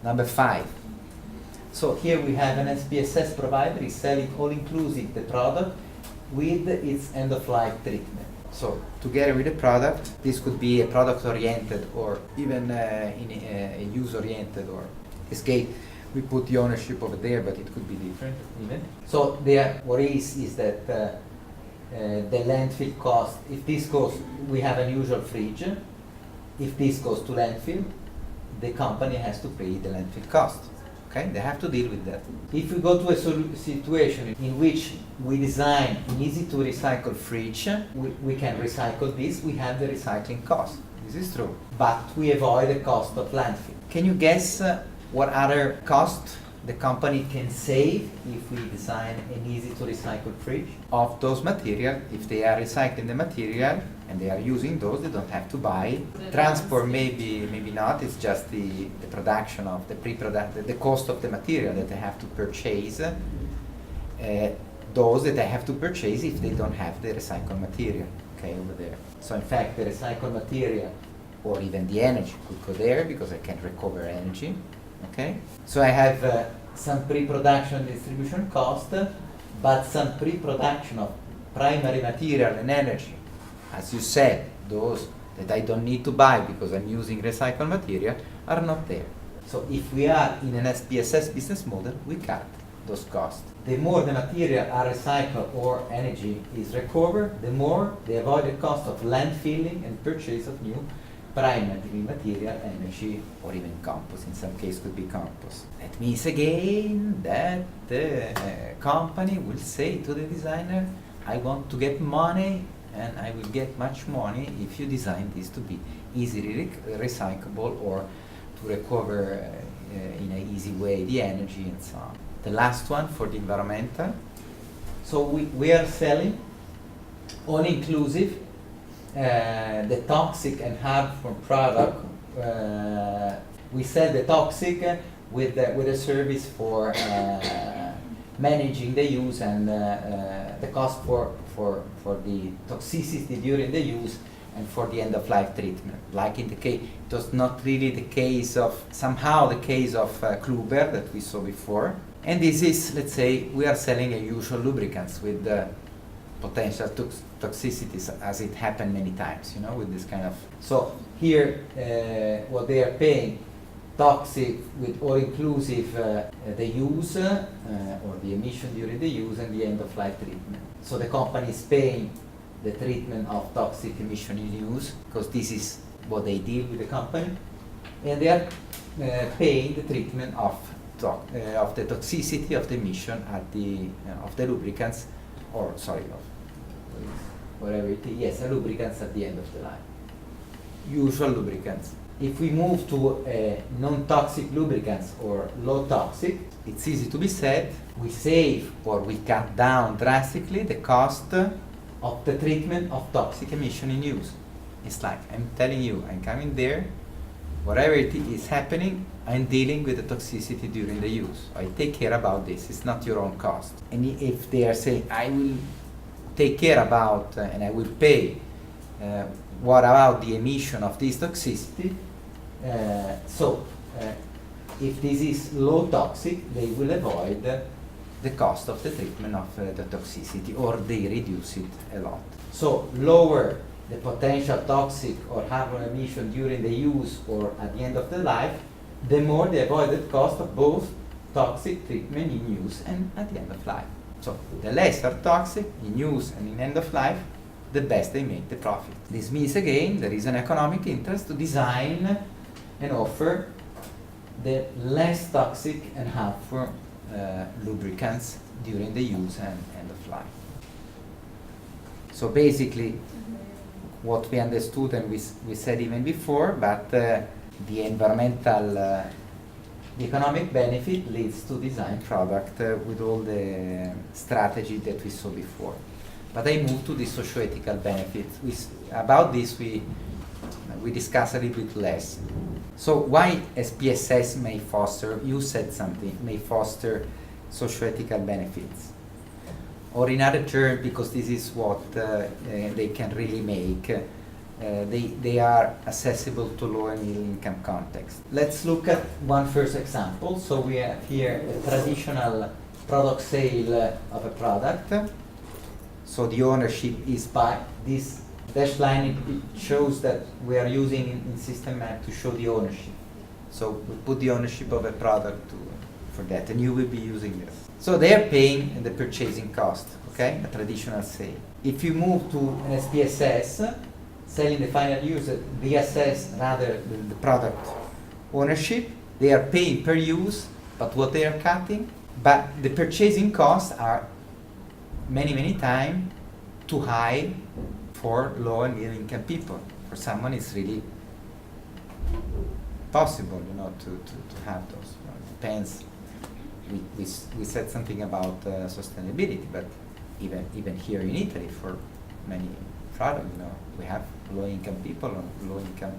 Number 5. So here we have an S.PSS provider is selling all-inclusive the product with its end-of-life treatment. So together with the product, this could be a product-oriented or even a use-oriented, or in this case we put the ownership over there, but it could be different even. So what is that the landfill cost, if this goes, we have an usual fridge, if this goes to landfill, the company has to pay the landfill cost. Okay, they have to deal with that. If we go to a situation in which we design an easy to recycle fridge, we can recycle this, we have the recycling cost. This is true. But we avoid the cost of landfill. Can you guess what other cost the company can save if we design an easy to recycle fridge? Of those materials, if they are recycling the material and they are using those, they don't have to buy. Transport maybe not, it's just the production of the cost of the material that they have to purchase. Those that they have to purchase if they don't have the recycled material, okay, over there. So in fact the recycled material or even the energy could go there because I can recover energy. Okay, so I have some pre-production distribution cost, but some pre-production of primary material and energy, as you said, those that I don't need to buy because I'm using recycled material, are not there. So if we are in an S.PSS business model, we cut those costs. The more the material are recycled or energy is recovered, the more they avoid the cost of landfilling and purchase of new primary material, energy, or even compost. In some cases could be compost. That means again that the company will say to the designer, I want to get money and I will get much money if you design this to be easily recyclable or to recover in an easy way the energy and so on. The last one for the environmental. So we are selling all-inclusive the toxic and harmful product. We sell the toxic with a service for managing the use and the cost for the toxicity during the use and for the end-of-life treatment. Like in the case, it was not really the case of, somehow the case of Kluber that we saw before. And this is, let's say, we are selling a usual lubricants with potential toxicities, as it happened many times, you know, with this kind of. So here, what they are paying, toxic with all-inclusive the use or the emission during the use and the end-of-life treatment. So the company is paying the treatment of toxic emission in use, because this is what they deal with the company, and they are paying the treatment of the toxicity of the emission at the of the lubricants, or sorry, of whatever it is, yes, lubricants at the end of the line. Usual lubricants. If we move to non-toxic lubricants or low toxic, it's easy to be said, we save or we cut down drastically the cost of the treatment of toxic emission in use. It's like, I'm telling you, I'm coming there, whatever it is happening, I'm dealing with the toxicity during the use. I take care about this, it's not your own cost. And if they are saying, I will take care about and I will pay, what about the emission of this toxicity? If this is low toxic, they will avoid the cost of the treatment of the toxicity, or they reduce it a lot. So lower the potential toxic or harmful emission during the use or at the end of the life, the more the avoided cost of both toxic treatment in use and at the end of life. So the lesser toxic in use and in end of life, the best they make the profit. This means again there is an economic interest to design and offer the less toxic and harmful lubricants during the use and end of life. So basically what we understood and we said even before, but the environmental, the economic benefit leads to design product with all the strategy that we saw before. But I move to the socio-ethical benefits. About this we discuss a little bit less. So why S.PSS may foster, you said something, may foster socio-ethical benefits? Or in other terms, because this is what they can really make, they are accessible to low and middle income context. Let's look at one first example. So we have here a traditional product sale of a product. So the ownership is by this dashed line. It shows that we are using in system map to show the ownership. So we put the ownership of a product for that, and you will be using this. So they are paying the purchasing cost, okay, a traditional sale. If you move to an S.PSS, selling the final user, they assess rather the product ownership. They are paying per use, but what they are cutting, but the purchasing costs are many times too high for low and middle income people. For someone, it's really possible, to have those. It depends. We said something about sustainability, but even here in Italy, for many products, we have low-income people on low-income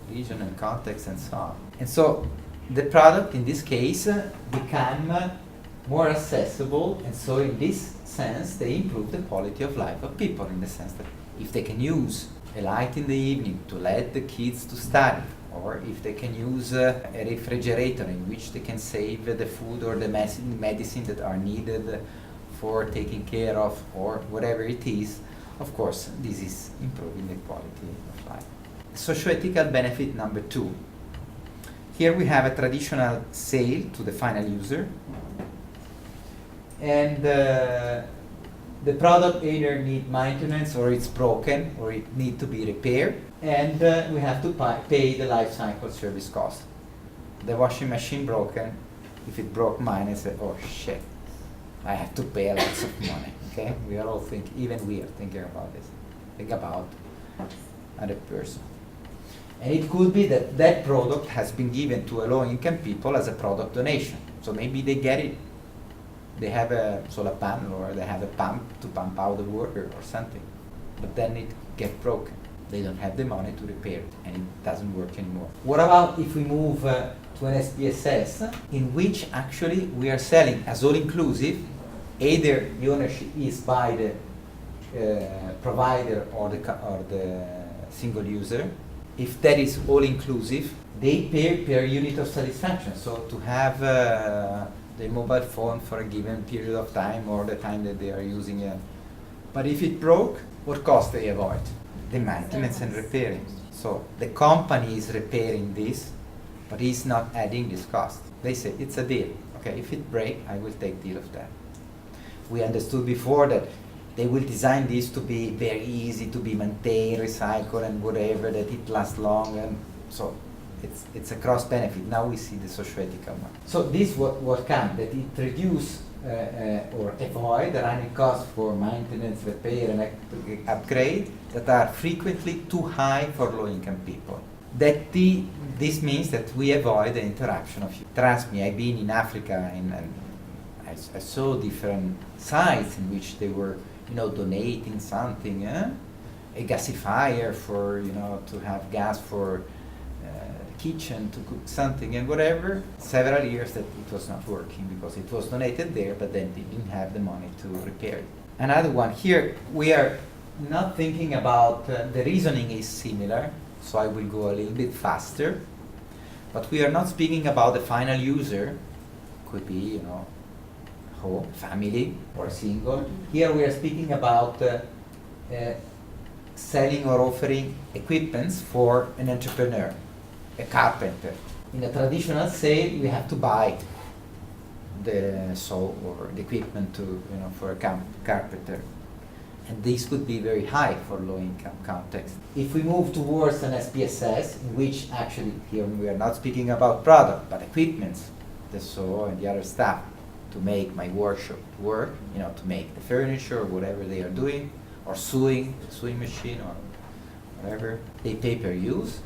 region and context and so on. And so the product, in this case, become more accessible, and so in this sense, they improve the quality of life of people, in the sense that if they can use a light in the evening to let the kids to study, or if they can use a refrigerator in which they can save the food or the medicine that are needed for taking care of, or whatever it is, of course, this is improving the quality of life. Socio-ethical benefit number 2. Here we have a traditional sale to the final user, and the product either need maintenance, or it's broken, or it need to be repaired, and we have to pay the life cycle service cost. The washing machine broken, if it broke mine, I say, oh shit, I have to pay lots of money. Okay, we are all thinking, even we are thinking about this. Think about other person. And it could be that that product has been given to a low-income people as a product donation. So maybe they get it. They have a solar panel, or they have a pump to pump out the water or something. But then it gets broken. They don't have the money to repair it, and it doesn't work anymore. What about if we move to an S.PSS, in which actually we are selling as all-inclusive? Either the ownership is by the provider or the single user. If that is all-inclusive, they pay per unit of satisfaction. So to have the mobile phone for a given period of time, or the time that they are using it. But if it broke, what cost they avoid? The maintenance and repairing. So the company is repairing this, but he's not adding this cost. They say it's a deal. Okay, if it breaks, I will take deal of that. We understood before that they will design this to be very easy to be maintained, recycled, and whatever, that it lasts long, and so it's a cross benefit. Now we see the socio-ethical one. So this what comes, that it reduce or avoid the running costs for maintenance, repair, and upgrade that are frequently too high for low-income people. This means that we avoid the interaction of you. Trust me, I've been in Africa, and I saw different sites in which they were, donating something, a gasifier for, to have gas for kitchen to cook something and whatever. Several years that it was not working because it was donated there, but then they didn't have the money to repair it. Another one here, we are not thinking about, the reasoning is similar, so I will go a little bit faster, but we are not speaking about the final user. Could be, home, family, or single. Here we are speaking about selling or offering equipments for an entrepreneur, a carpenter. In a traditional sale, we have to buy the saw or the equipment to, for a carpenter. And this could be very high for low-income context. If we move towards an S.PSS, in which actually here we are not speaking about product, but equipments, the saw and the other stuff, to make my workshop work, to make the furniture or whatever they are doing, or sewing machine or whatever. They pay per use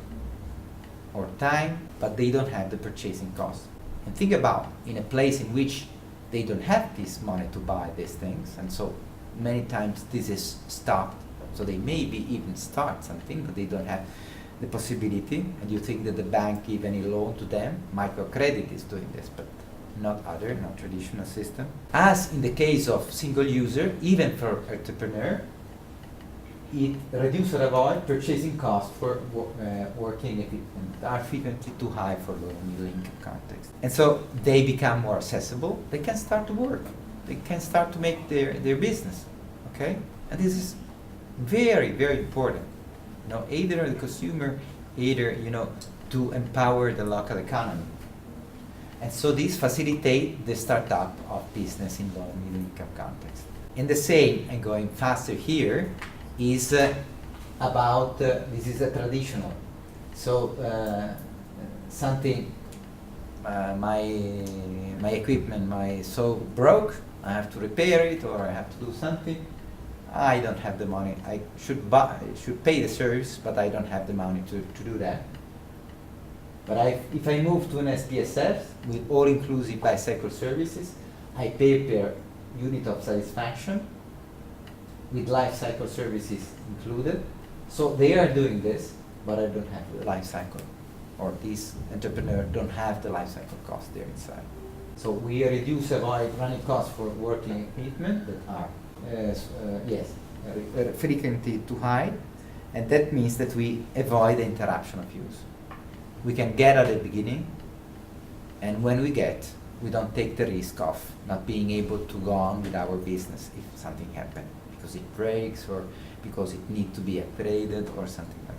or time, but they don't have the purchasing cost. And think about in a place in which they don't have this money to buy these things, and so many times this is stopped. So they maybe even start something, but they don't have the possibility, and you think that the bank give any loan to them. Microcredit is doing this, but not traditional system. As in the case of single user, even for entrepreneur, it reduce or avoid purchasing costs for working equipment that are frequently too high for low and middle income context. And so they become more accessible, they can start to work, they can start to make their business, okay? And this is very, very important, you know, either the consumer, either, you know, to empower the local economy. And so this facilitate the startup of business in low and middle income context. And the same, and going faster here, is about, this is a traditional. So something, my equipment, my saw broke, I have to repair it or I have to do something. I don't have the money. I should pay the service, but I don't have the money to do that. But if I move to an S.PSS with all-inclusive bicycle services, I pay per unit of satisfaction with life cycle services included. So they are doing this, but I don't have the life cycle, or these entrepreneurs don't have the life cycle cost there inside. So we reduce, avoid running costs for working equipment that are frequently too high, and that means that we avoid the interruption of use. We can get at the beginning, and when we get, we don't take the risk of not being able to go on with our business if something happens, because it breaks or because it needs to be upgraded or something like that.